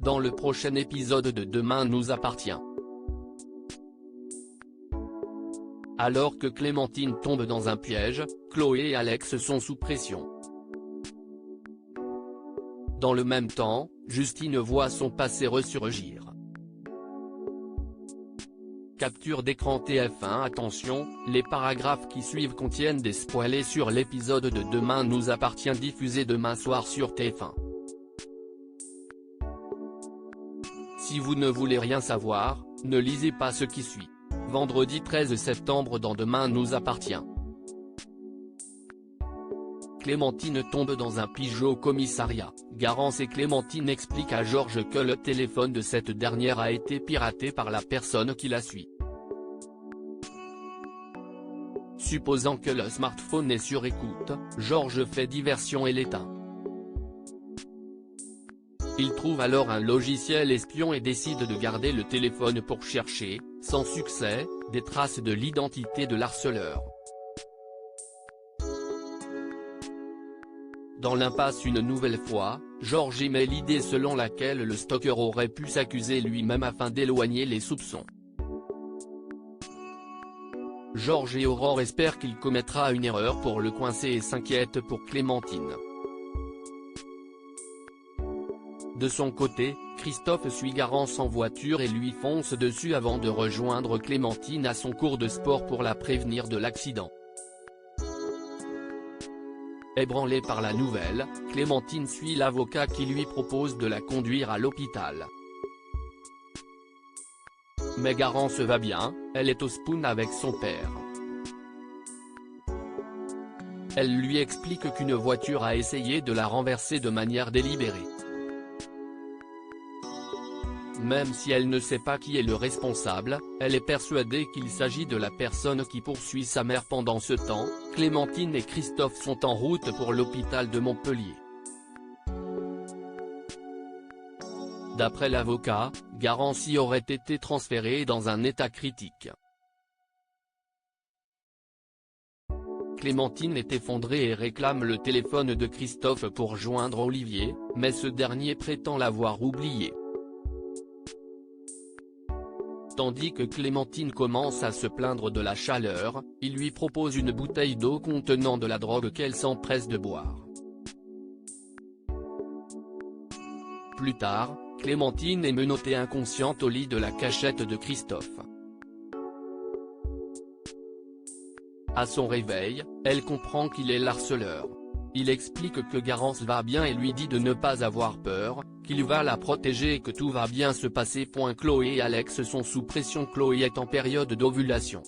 dans le prochain épisode de Demain nous appartient. Alors que Clémentine tombe dans un piège, Chloé et Alex sont sous pression. Dans le même temps, Justine voit son passé ressurgir. Capture d'écran TF1. Attention, les paragraphes qui suivent contiennent des spoilers sur l'épisode de Demain nous appartient diffusé demain soir sur TF1. Si vous ne voulez rien savoir, ne lisez pas ce qui suit. Vendredi 13 septembre dans Demain nous appartient. Clémentine tombe dans un piège au commissariat. Garance et Clémentine expliquent à Georges que le téléphone de cette dernière a été piraté par la personne qui la suit. Supposant que le smartphone est sur écoute, Georges fait diversion et l'éteint. Il trouve alors un logiciel espion et décide de garder le téléphone pour chercher, sans succès, des traces de l'identité de l'harceleur. Dans l'impasse une nouvelle fois, Georges émet l'idée selon laquelle le stalker aurait pu s'accuser lui-même afin d'éloigner les soupçons. Georges et Aurore espèrent qu'il commettra une erreur pour le coincer et s'inquiètent pour Clémentine. De son côté, Christophe suit Garance en voiture et lui fonce dessus avant de rejoindre Clémentine à son cours de sport pour la prévenir de l'accident. Ébranlée par la nouvelle, Clémentine suit l'avocat qui lui propose de la conduire à l'hôpital. Mais Garance va bien, elle est au spoon avec son père. Elle lui explique qu'une voiture a essayé de la renverser de manière délibérée. Même si elle ne sait pas qui est le responsable, elle est persuadée qu'il s'agit de la personne qui poursuit sa mère. Pendant ce temps, Clémentine et Christophe sont en route pour l'hôpital de Montpellier. D'après l'avocat, Garance y aurait été transférée dans un état critique. Clémentine est effondrée et réclame le téléphone de Christophe pour joindre Olivier, mais ce dernier prétend l'avoir oublié. Tandis que Clémentine commence à se plaindre de la chaleur, il lui propose une bouteille d'eau contenant de la drogue qu'elle s'empresse de boire. Plus tard, Clémentine est menottée inconsciente au lit de la cachette de Christophe. À son réveil, elle comprend qu'il est l'harceleur. Il explique que Garance va bien et lui dit de ne pas avoir peur, qu'il va la protéger et que tout va bien se passer. Chloé et Alex sont sous pression. Chloé est en période d'ovulation.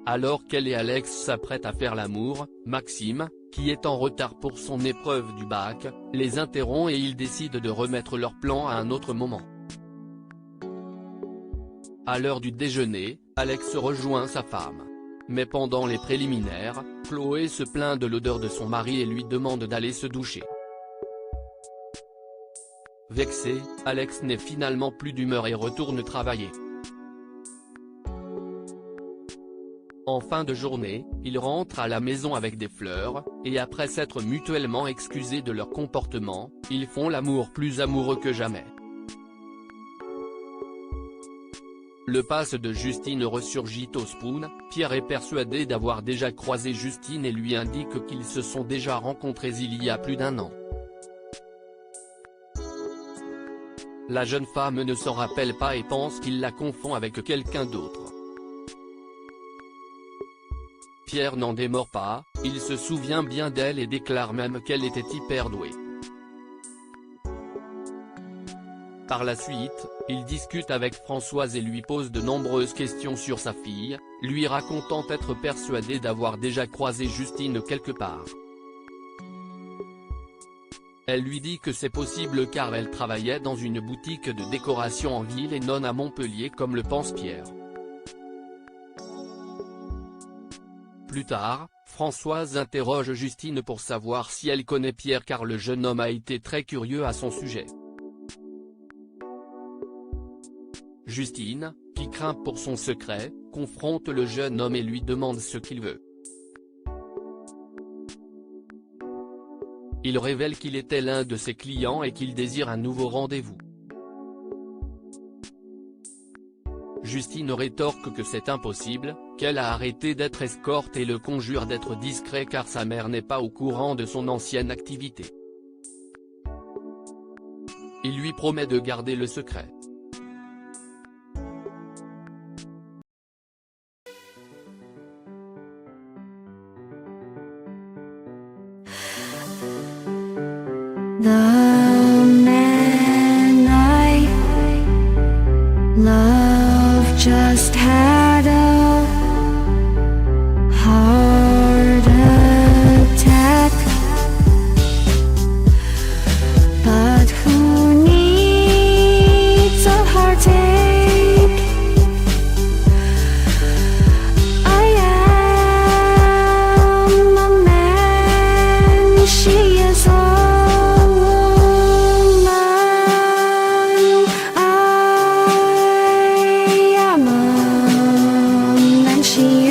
Alors qu'elle et Alex s'apprêtent à faire l'amour, Maxime, qui est en retard pour son épreuve du bac, les interrompt et ils décident de remettre leur plan à un autre moment. À l'heure du déjeuner, Alex rejoint sa femme. Mais pendant les préliminaires, Chloé se plaint de l'odeur de son mari et lui demande d'aller se doucher. Vexé, Alex n'est finalement plus d'humeur et retourne travailler. En fin de journée, ils rentrent à la maison avec des fleurs, et après s'être mutuellement excusés de leur comportement, ils font l'amour plus amoureux que jamais. Le passe de Justine ressurgit au spoon. Pierre est persuadé d'avoir déjà croisé Justine et lui indique qu'ils se sont déjà rencontrés il y a plus d'1 an. La jeune femme ne s'en rappelle pas et pense qu'il la confond avec quelqu'un d'autre. Pierre n'en démord pas, il se souvient bien d'elle et déclare même qu'elle était hyper douée. Par la suite, il discute avec Françoise et lui pose de nombreuses questions sur sa fille, lui racontant être persuadé d'avoir déjà croisé Justine quelque part. Elle lui dit que c'est possible car elle travaillait dans une boutique de décoration en ville et non à Montpellier comme le pense Pierre. Plus tard, Françoise interroge Justine pour savoir si elle connaît Pierre car le jeune homme a été très curieux à son sujet. Justine, qui craint pour son secret, confronte le jeune homme et lui demande ce qu'il veut. Il révèle qu'il était l'un de ses clients et qu'il désire un nouveau rendez-vous. Justine rétorque que c'est impossible, qu'elle a arrêté d'être escorte et le conjure d'être discret car sa mère n'est pas au courant de son ancienne activité. Il lui promet de garder le secret. The man I love just had a heart attack, but who needs a heartache? I am a man, she is a she